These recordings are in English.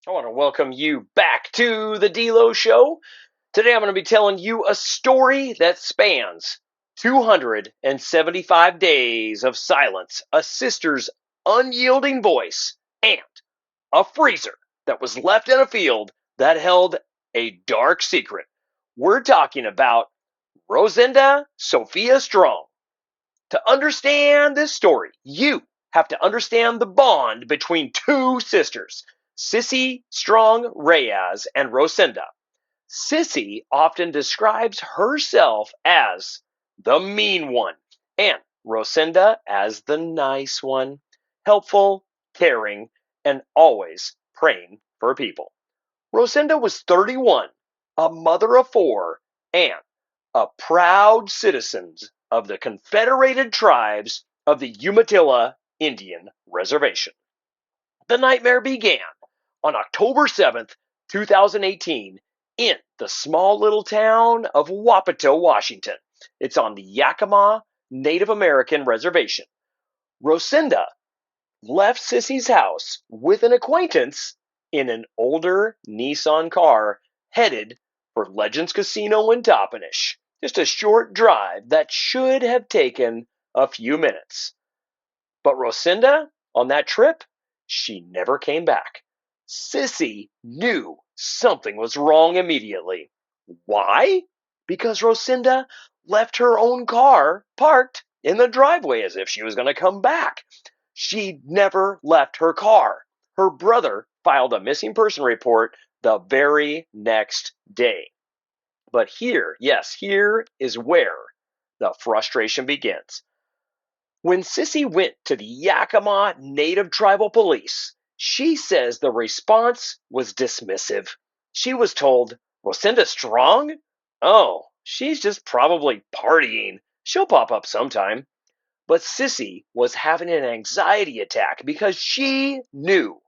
I want to welcome you back to the D-Lo Show. Today I'm going to be telling you a story that spans 275 days of silence, a sister's unyielding voice, and a freezer that was left in a field that held a dark secret. We're talking about Rosenda Sophia Strong. To understand this story, you have to understand the bond between two sisters, Cissy Strong Reyes and Rosenda. Cissy often describes herself as the mean one and Rosenda as the nice one, helpful, caring, and always praying for people. Rosenda was 31, a mother of four, and a proud citizen of the Confederated Tribes of the Umatilla Indian Reservation. The nightmare began on October 7th, 2018, in the small little town of Wapato, Washington. It's on the Yakama Native American Reservation. Rosenda left Sissy's house with an acquaintance in an older Nissan car headed for Legends Casino in Toppenish. Just a short drive that should have taken a few minutes. But Rosenda, on that trip, she never came back. Cissy knew something was wrong immediately. Why? Because Rosenda left her own car parked in the driveway as if she was going to come back. She never left her car. Her brother filed a missing person report the very next day. But here, yes, here is where the frustration begins. When Cissy went to the Yakama Native Tribal Police, she says the response was dismissive. She was told, Rosenda Strong? Oh, she's just probably partying. She'll pop up sometime. But Cissy was having an anxiety attack because she knew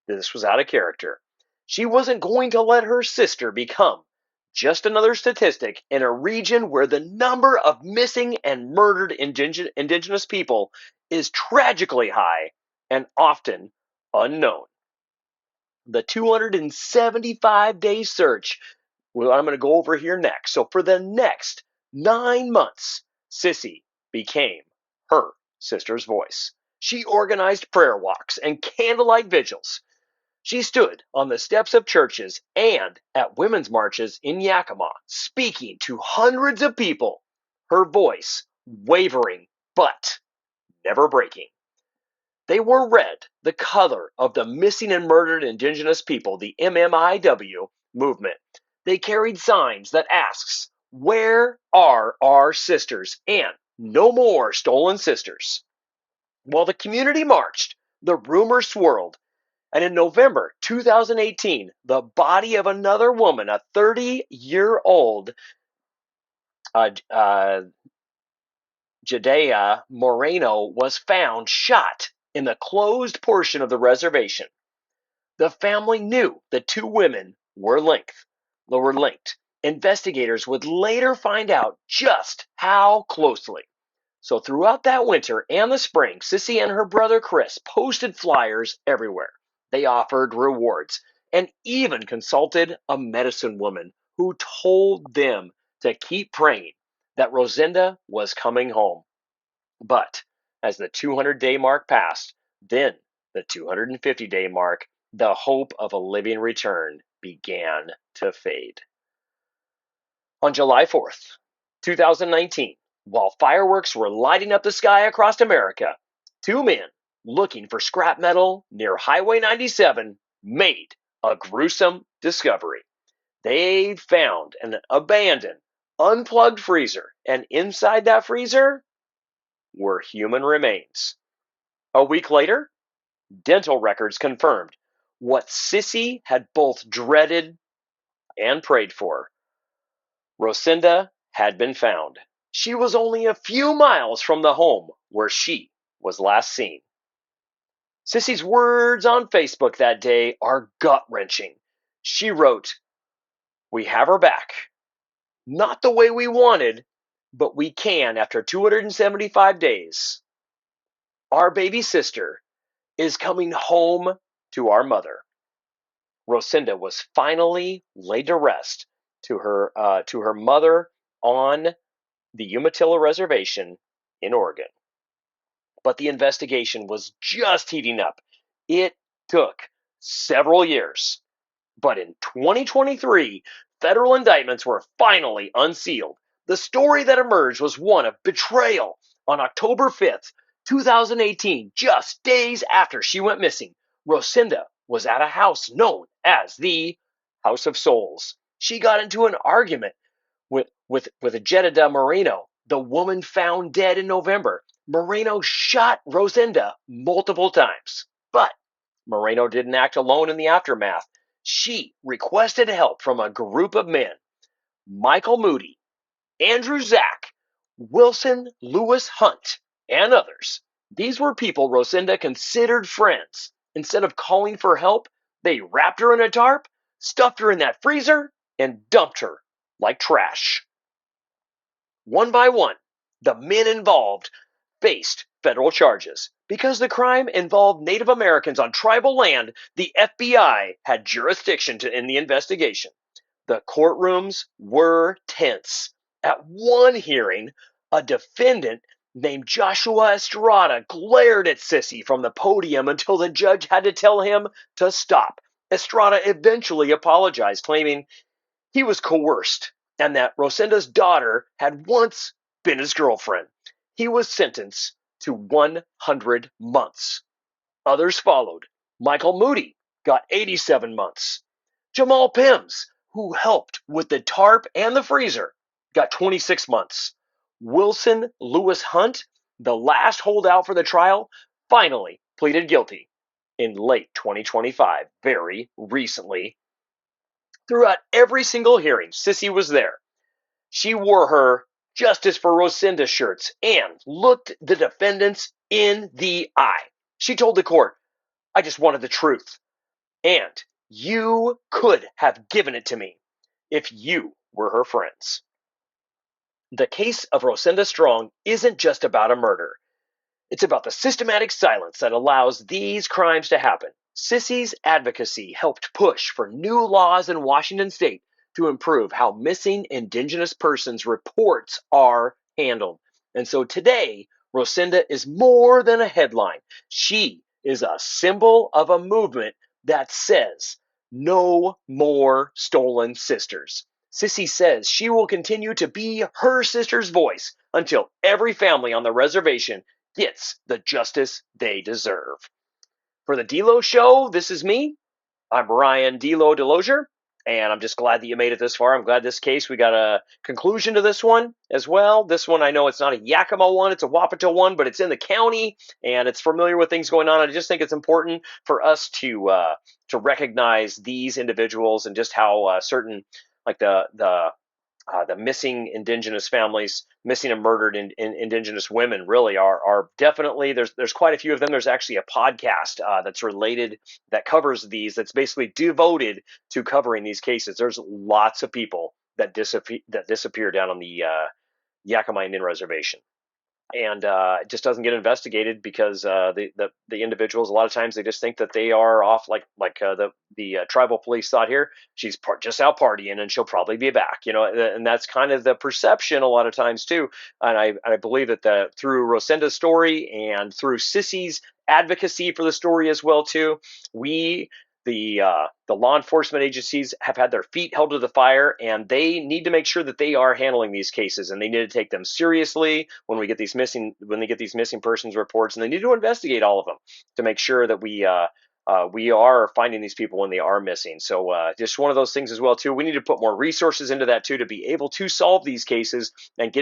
this was out of character. She wasn't going to let her sister become just another statistic in a region where the number of missing and murdered indigenous people is tragically high and often unknown. The 275-day search, well, I'm going to go over here next. So for the next 9 months, Cissy became her sister's voice. She organized prayer walks and candlelight vigils. She stood on the steps of churches and at women's marches in Yakima, speaking to hundreds of people, her voice wavering but never breaking. They wore red, the color of the missing and murdered indigenous people, the MMIW movement. They carried signs that asks, "Where are our sisters?" and "No more stolen sisters." While the community marched, the rumors swirled. And in November 2018, the body of another woman, a 30-year-old Jadea Moreno, was found shot in the closed portion of the reservation. The family knew the two women were linked. Investigators would later find out just how closely. So throughout that winter and the spring, Cissy and her brother Chris posted flyers everywhere. They offered rewards and even consulted a medicine woman who told them to keep praying that Rosenda was coming home. But as the 200-day mark passed, then the 250-day mark, the hope of a living return began to fade. On July 4th, 2019, while fireworks were lighting up the sky across America, two men looking for scrap metal near Highway 97 made a gruesome discovery. They found an abandoned, unplugged freezer, and inside that freezer were human remains. A week later, dental records confirmed what Cissy had both dreaded and prayed for. Rosenda had been found. She was only a few miles from the home where she was last seen. Cissy's words on Facebook that day are gut-wrenching. She wrote, "We have her back. Not the way we wanted, but we can after 275 days. Our baby sister is coming home to our mother." Rosenda was finally laid to rest to her mother on the Umatilla Reservation in Oregon. But the investigation was just heating up. It took several years. But in 2023, federal indictments were finally unsealed. The story that emerged was one of betrayal. On October 5th, 2018, just days after she went missing, Rosenda was at a house known as the House of Souls. She got into an argument with Jedediah Moreno, the woman found dead in November. Moreno shot Rosenda multiple times, but Moreno didn't act alone in the aftermath. She requested help from a group of men: Michael Moody, Andrew Zack, Wilson Lewis Hunt, and others. These were people Rosenda considered friends. Instead of calling for help, they wrapped her in a tarp, stuffed her in that freezer, and dumped her like trash. One by one, the men involved faced federal charges. Because the crime involved Native Americans on tribal land, the FBI had jurisdiction in the investigation. The courtrooms were tense. At one hearing, a defendant named Joshua Estrada glared at Cissy from the podium until the judge had to tell him to stop. Estrada eventually apologized, claiming he was coerced and that Rosenda's daughter had once been his girlfriend. He was sentenced to 100 months. Others followed. Michael Moody got 87 months. Jamal Pims, who helped with the tarp and the freezer, got 26 months. Wilson Lewis Hunt, the last holdout for the trial, finally pleaded guilty in late 2025, very recently. Throughout every single hearing, Cissy was there. She wore her Justice for Rosenda shirts and looked the defendants in the eye. She told the court, "I just wanted the truth. And you could have given it to me if you were her friends." The case of Rosenda Strong isn't just about a murder. It's about the systematic silence that allows these crimes to happen. Cissy's advocacy helped push for new laws in Washington state to improve how missing Indigenous persons reports are handled. And so today, Rosenda is more than a headline. She is a symbol of a movement that says, "No more stolen sisters." Cissy says she will continue to be her sister's voice until every family on the reservation gets the justice they deserve. For the D'Lo Show, this is me. I'm Ryan D'Lo Delosier, and I'm just glad that you made it this far. I'm glad this case, we got a conclusion to this one as well. This one, I know it's not a Yakama one, it's a Wapato one, but it's in the county, and it's familiar with things going on. I just think it's important for us to recognize these individuals and just how certain, like the missing Indigenous families, missing and murdered Indigenous women, really are definitely there's quite a few of them. There's actually a podcast that's related that covers these. That's basically devoted to covering these cases. There's lots of people that disappear down on the Yakama Indian Reservation, and it just doesn't get investigated because the individuals, a lot of times they just think that they are off, like the tribal police thought here. She's just out partying and she'll probably be back, and that's kind of the perception a lot of times too. And I believe that through Rosenda's story and through Cissy's advocacy for the story as well too, we the law enforcement agencies have had their feet held to the fire, and they need to make sure that they are handling these cases, and they need to take them seriously when they get these missing persons reports, and they need to investigate all of them to make sure that we are finding these people when they are missing. So just one of those things as well too. We need to put more resources into that too to be able to solve these cases and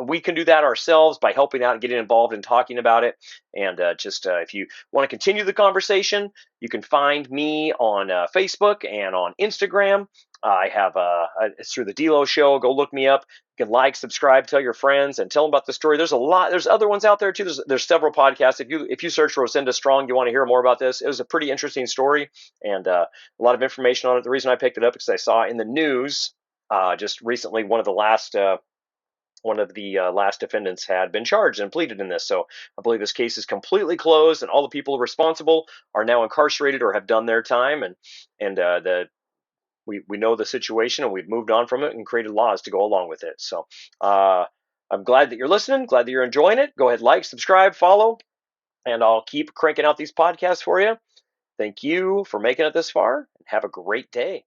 we can do that ourselves by helping out and getting involved and talking about it. And if you want to continue the conversation, you can find me on Facebook and on Instagram. I have it's through the D'Lo Show. Go look me up. You can like, subscribe, tell your friends, and tell them about the story. There's a lot. There's other ones out there too. There's several podcasts. If you search Rosenda Strong, you want to hear more about this. It was a pretty interesting story and a lot of information on it. The reason I picked it up is because I saw in the news just recently one of the last one of the last defendants had been charged and pleaded in this. So I believe this case is completely closed, and all the people responsible are now incarcerated or have done their time, and we know the situation, and we've moved on from it and created laws to go along with it. So I'm glad that you're listening, glad that you're enjoying it. Go ahead, like, subscribe, follow, and I'll keep cranking out these podcasts for you. Thank you for making it this far, and have a great day.